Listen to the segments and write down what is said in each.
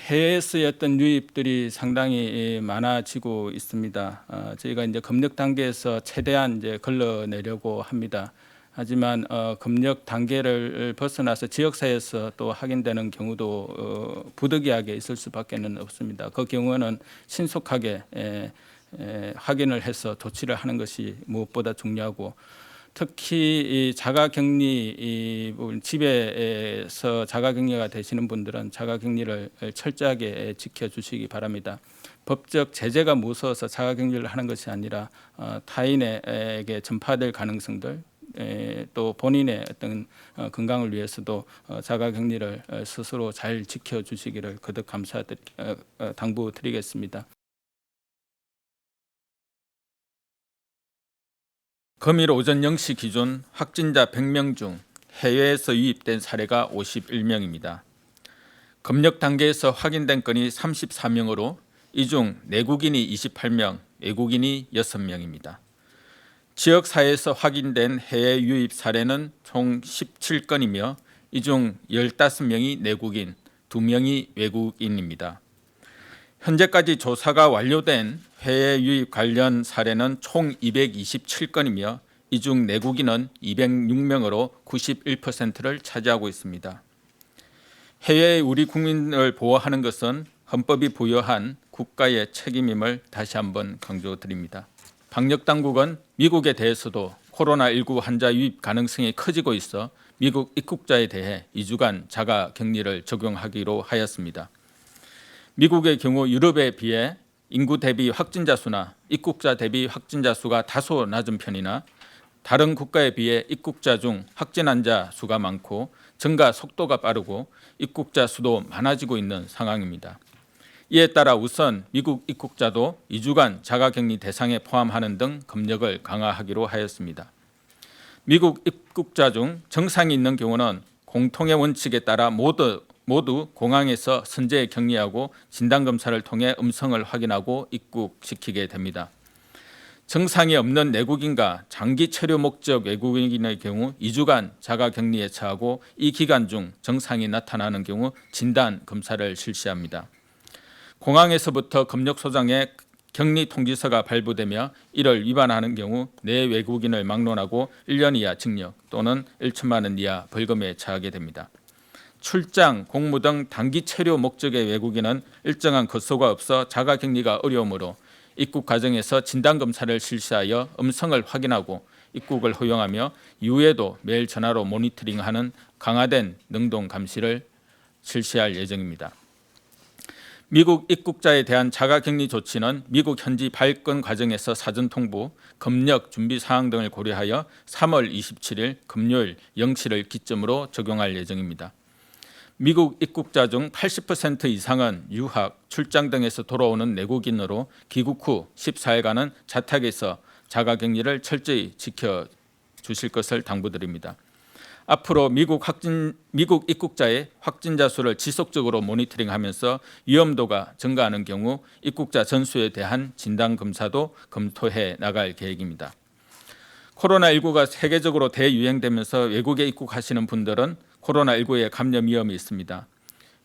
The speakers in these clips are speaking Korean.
해외에서의 어떤 유입들이 상당히 많아지고 있습니다. 저희가 이제 검역 단계에서 최대한 이제 걸러내려고 합니다. 하지만 검역 단계를 벗어나서 지역사회에서 또 확인되는 경우도 부득이하게 있을 수밖에는 없습니다. 그 경우는 신속하게 확인을 해서 조치를 하는 것이 무엇보다 중요하고, 특히 이 자가격리 집에서 자가격리가 되시는 분들은 자가격리를 철저하게 지켜주시기 바랍니다. 법적 제재가 무서워서 자가격리를 하는 것이 아니라 타인에게 전파될 가능성들, 또 본인의 어떤 건강을 위해서도 자가격리를 스스로 잘 지켜주시기를 거듭 당부드리겠습니다. 금일 오전 0시 기준 확진자 100명 중 해외에서 유입된 사례가 51명입니다. 검역 단계에서 확인된 건이 34명으로 이 중 내국인이 28명, 외국인이 6명입니다. 지역사회에서 확인된 해외 유입 사례는 총 17건이며 이 중 15명이 내국인, 2명이 외국인입니다. 현재까지 조사가 완료된 해외 유입 관련 사례는 총 227건이며 이 중 내국인은 206명으로 91%를 차지하고 있습니다. 해외의 우리 국민을 보호하는 것은 헌법이 부여한 국가의 책임임을 다시 한번 강조드립니다. 방역당국은 미국에 대해서도 코로나19 환자 유입 가능성이 커지고 있어 미국 입국자에 대해 2주간 자가격리를 적용하기로 하였습니다. 미국의 경우 유럽에 비해 인구 대비 확진자 수나 입국자 대비 확진자 수가 다소 낮은 편이나 다른 국가에 비해 입국자 중 확진 환자 수가 많고 증가 속도가 빠르고 입국자 수도 많아지고 있는 상황입니다. 이에 따라 우선 미국 입국자도 2주간 자가격리 대상에 포함하는 등 검역을 강화하기로 하였습니다. 미국 입국자 중 증상이 있는 경우는 공통의 원칙에 따라 모두 공항에서 선제 격리하고 진단검사를 통해 음성을 확인하고 입국시키게 됩니다. 증상이 없는 내국인과 장기 체류 목적 외국인의 경우 2주간 자가격리에 처하고 이 기간 중 증상이 나타나는 경우 진단검사를 실시합니다. 공항에서부터 검역소장에 격리 통지서가 발부되며 이를 위반하는 경우 내 외국인을 막론하고 1년 이하 징역 또는 1천만 원 이하 벌금에 처하게 됩니다. 출장, 공무 등 단기 체류 목적의 외국인은 일정한 거소가 없어 자가격리가 어려우므로 입국 과정에서 진단검사를 실시하여 음성을 확인하고 입국을 허용하며 이후에도 매일 전화로 모니터링하는 강화된 능동 감시를 실시할 예정입니다. 미국 입국자에 대한 자가격리 조치는 미국 현지 발권 과정에서 사전 통보, 검역 준비 사항 등을 고려하여 3월 27일 금요일 0시를 기점으로 적용할 예정입니다. 미국 입국자 중 80% 이상은 유학, 출장 등에서 돌아오는 내국인으로 귀국 후 14일간은 자택에서 자가격리를 철저히 지켜주실 것을 당부드립니다. 앞으로 미국 입국자의 확진자 수를 지속적으로 모니터링하면서 위험도가 증가하는 경우 입국자 전수에 대한 진단검사도 검토해 나갈 계획입니다. 코로나19가 세계적으로 대유행되면서 외국에 입국하시는 분들은 코로나19에 감염 위험이 있습니다.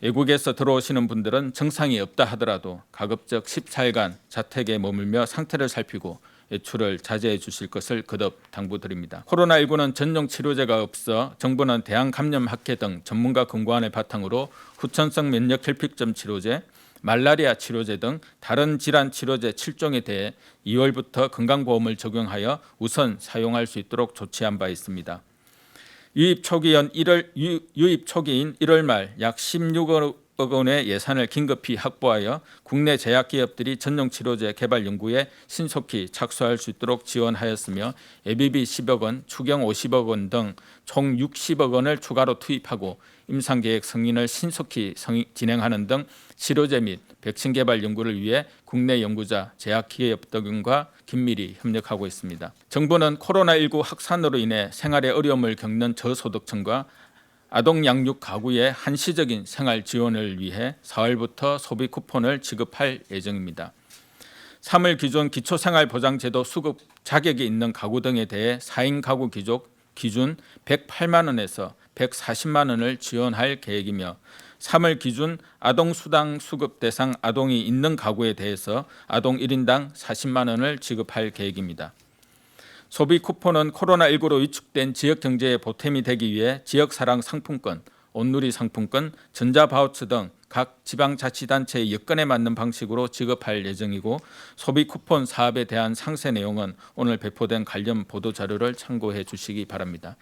외국에서 들어오시는 분들은 증상이 없다 하더라도 가급적 14일간 자택에 머물며 상태를 살피고 외출을 자제해 주실 것을 거듭 당부드립니다. 코로나19는 전용 치료제가 없어 정부는 대한감염학회 등 전문가 권고안을 바탕으로 후천성 면역 결핍증 치료제, 말라리아 치료제 등 다른 질환 치료제 7종에 대해 2월부터 건강보험을 적용하여 우선 사용할 수 있도록 조치한 바 있습니다. 유입 초기인 1월 말 약 16억 원의 예산을 긴급히 확보하여 국내 제약기업들이 전용치료제 개발 연구에 신속히 착수할 수 있도록 지원하였으며 예비비 10억 원, 추경 50억 원 등 총 60억 원을 추가로 투입하고 임상계획 승인을 신속히 진행하는 등 치료제 및 백신 개발 연구를 위해 국내 연구자, 제약기업 등과 긴밀히 협력하고 있습니다. 정부는 코로나19 확산으로 인해 생활에 어려움을 겪는 저소득층과 아동 양육 가구의 한시적인 생활 지원을 위해 4월부터 소비 쿠폰을 지급할 예정입니다. 3월 기존 기초생활보장제도 수급 자격이 있는 가구 등에 대해 4인 가구 기준 108만 원에서 140만 원을 지원할 계획이며 3월 기준 아동 수당 수급 대상 아동이 있는 가구에 대해서 아동 1인당 40만 원을 지급할 계획입니다. 소비 쿠폰은 코로나19로 위축된 지역 경제에 보탬이 되기 위해 지역사랑 상품권, 온누리 상품권, 전자바우처 등 각 지방자치단체의 여건에 맞는 방식으로 지급할 예정이고 소비 쿠폰 사업에 대한 상세 내용은 오늘 배포된 관련 보도자료를 참고해 주시기 바랍니다.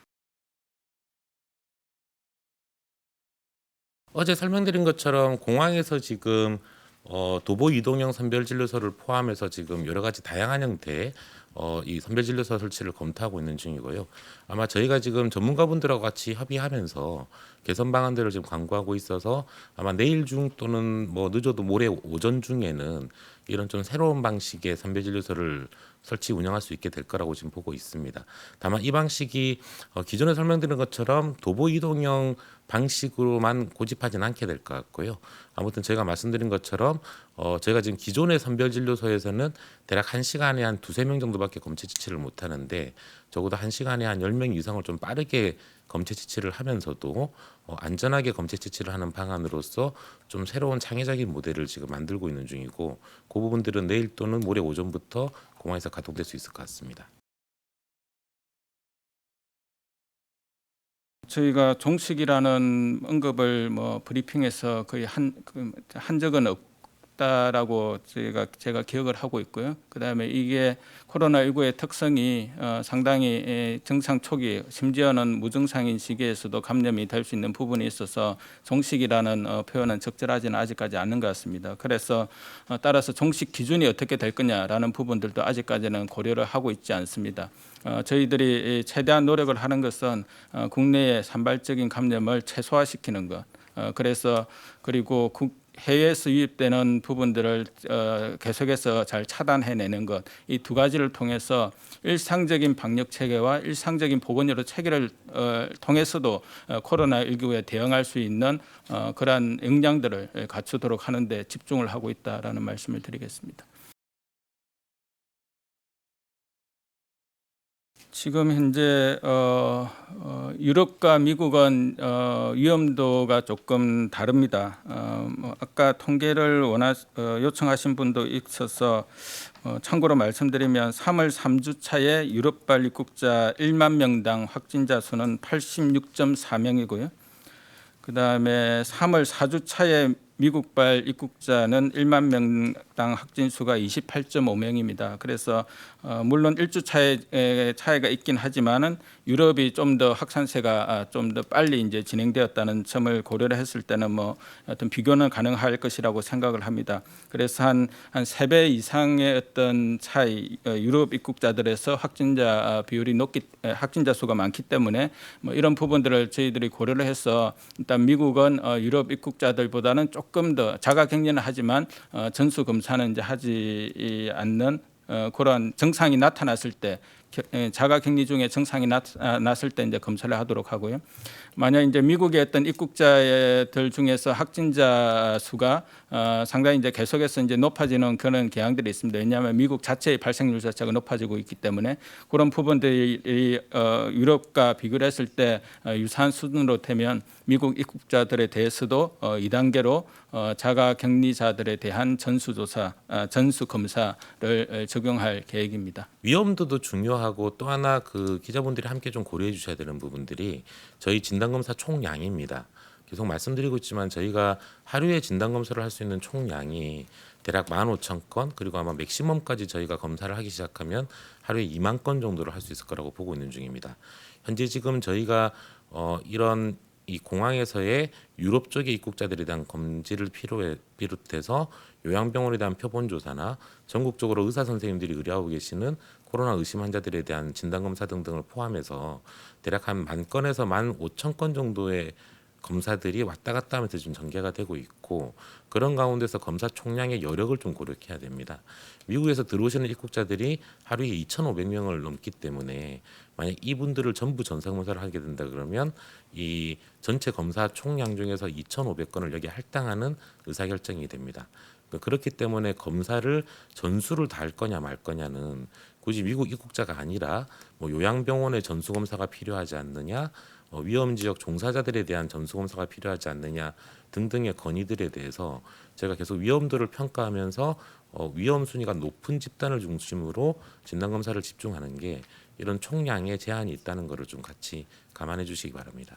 어제 설명드린 것처럼 공항에서 지금 도보 이동형 선별진료소를 포함해서 지금 여러 가지 다양한 형태의 이 선별진료소 설치를 검토하고 있는 중이고요. 아마 저희가 지금 전문가분들하고 같이 협의하면서 개선 방안들을 지금 강구하고 있어서 아마 내일 중 또는 뭐 늦어도 모레 오전 중에는 이런 좀 새로운 방식의 선별진료소를 설치 운영할 수 있게 될 거라고 지금 보고 있습니다. 다만 이 방식이 기존에 설명드린 것처럼 도보 이동형 방식으로만 고집하진 않게 될 것 같고요. 아무튼 제가 말씀드린 것처럼 저희가 지금 기존의 선별진료소에서는 대략 1시간에 한 2~3명 정도밖에 검체 지치를 못 하는데 적어도 1시간에 한 10명 이상을 좀 빠르게 검체 지치를 하면서도 안전하게 검체 지치를 하는 방안으로서 좀 새로운 창의적인 모델을 지금 만들고 있는 중이고 그 부분들은 내일 또는 모레 오전부터 공항에서 가동될 수 있을 것 같습니다. 저희가 종식이라는 언급을 브리핑에서 거의 한 적은 없다라고 제가 기억을 하고 있고요. 그다음에 이게 코로나19의 특성이 상당히 증상 초기, 심지어는 무증상인 시기에서도 감염이 될 수 있는 부분이 있어서 종식이라는 표현은 적절하지는 아직까지 않는 것 같습니다. 그래서 따라서 종식 기준이 어떻게 될 거냐라는 부분들도 아직까지는 고려를 하고 있지 않습니다. 저희들이 최대한 노력을 하는 것은 국내의 산발적인 감염을 최소화시키는 것. 그래서 그리고 해외에서 유입되는 부분들을 계속해서 잘 차단해내는 것, 이 두 가지를 통해서 일상적인 방역 체계와 일상적인 보건의료 체계를 통해서도 코로나19에 대응할 수 있는 그러한 역량들을 갖추도록 하는 데 집중을 하고 있다라는 말씀을 드리겠습니다. 지금 현재 유럽과 미국은 위험도가 조금 다릅니다. 아까 통계를 요청하신 분도 있어서 참고로 말씀드리면 3월 3주차에 유럽발 입국자 1만 명당 확진자 수는 86.4명이고요. 그다음에 3월 4주차에 미국발 입국자는 1만 명당 확진 수가 28.5명입니다. 그래서 물론 1주 차이가 있긴 하지만은 유럽이 좀 더 확산세가 좀 더 빨리 이제 진행되었다는 점을 고려를 했을 때는 어떤 비교는 가능할 것이라고 생각을 합니다. 그래서 한 3배 이상의 어떤 차이, 유럽 입국자들에서 확진자 비율이 확진자 수가 많기 때문에 이런 부분들을 저희들이 고려를 해서 일단 미국은 유럽 입국자들보다는 조금 더 자가격리는 하지만 전수 검사는 이제 하지 않는 그런 증상이 나타났을 때 자가격리 중에 증상이 나타났을 때 이제 검사를 하도록 하고요. 만약 이제 미국의 어떤 입국자들 중에서 확진자 수가 상당히 이제 계속해서 이제 높아지는 그런 경향들이 있습니다. 왜냐하면 미국 자체의 발생률 자체가 높아지고 있기 때문에 그런 부분들이 유럽과 비교를 했을 때 유사한 수준으로 되면 미국 입국자들에 대해서도 2단계로 자가격리자들에 대한 전수조사, 전수검사를 적용할 계획입니다. 위험도도 중요하고 또 하나 그 기자분들이 함께 좀 고려해 주셔야 되는 부분들이 저희 진단검사 총량입니다. 계속 말씀드리고 있지만 저희가 하루에 진단검사를 할 수 있는 총량이 대략 15,000건 그리고 아마 맥시멈까지 저희가 검사를 하기 시작하면 하루에 2만 건 정도를 할 수 있을 거라고 보고 있는 중입니다. 현재 지금 저희가 이런 이 공항에서의 유럽 쪽의 입국자들에 대한 검지를 비롯해서 요양병원에 대한 표본 조사나 전국적으로 의사 선생님들이 의뢰하고 계시는 코로나 의심 환자들에 대한 진단 검사 등등을 포함해서 대략 한 10,000건에서 15,000건 정도의 검사들이 왔다 갔다 하면서 지금 전개가 되고 있고 그런 가운데서 검사 총량의 여력을 좀 고려해야 됩니다. 미국에서 들어오시는 입국자들이 하루에 2,500명을 넘기 때문에 만약 이분들을 전부 전사검사를 하게 된다 그러면 이 전체 검사 총량 중에서 2,500건을 여기에 할당하는 의사결정이 됩니다. 그렇기 때문에 검사를 전수를 다 할 거냐 말 거냐는 굳이 미국 입국자가 아니라 요양병원의 전수검사가 필요하지 않느냐 위험 지역 종사자들에 대한 전수검사가 필요하지 않느냐 등등의 건의들에 대해서 제가 계속 위험도를 평가하면서 위험 순위가 높은 집단을 중심으로 진단 검사를 집중하는 게 이런 총량의 제한이 있다는 것을 좀 같이 감안해 주시기 바랍니다.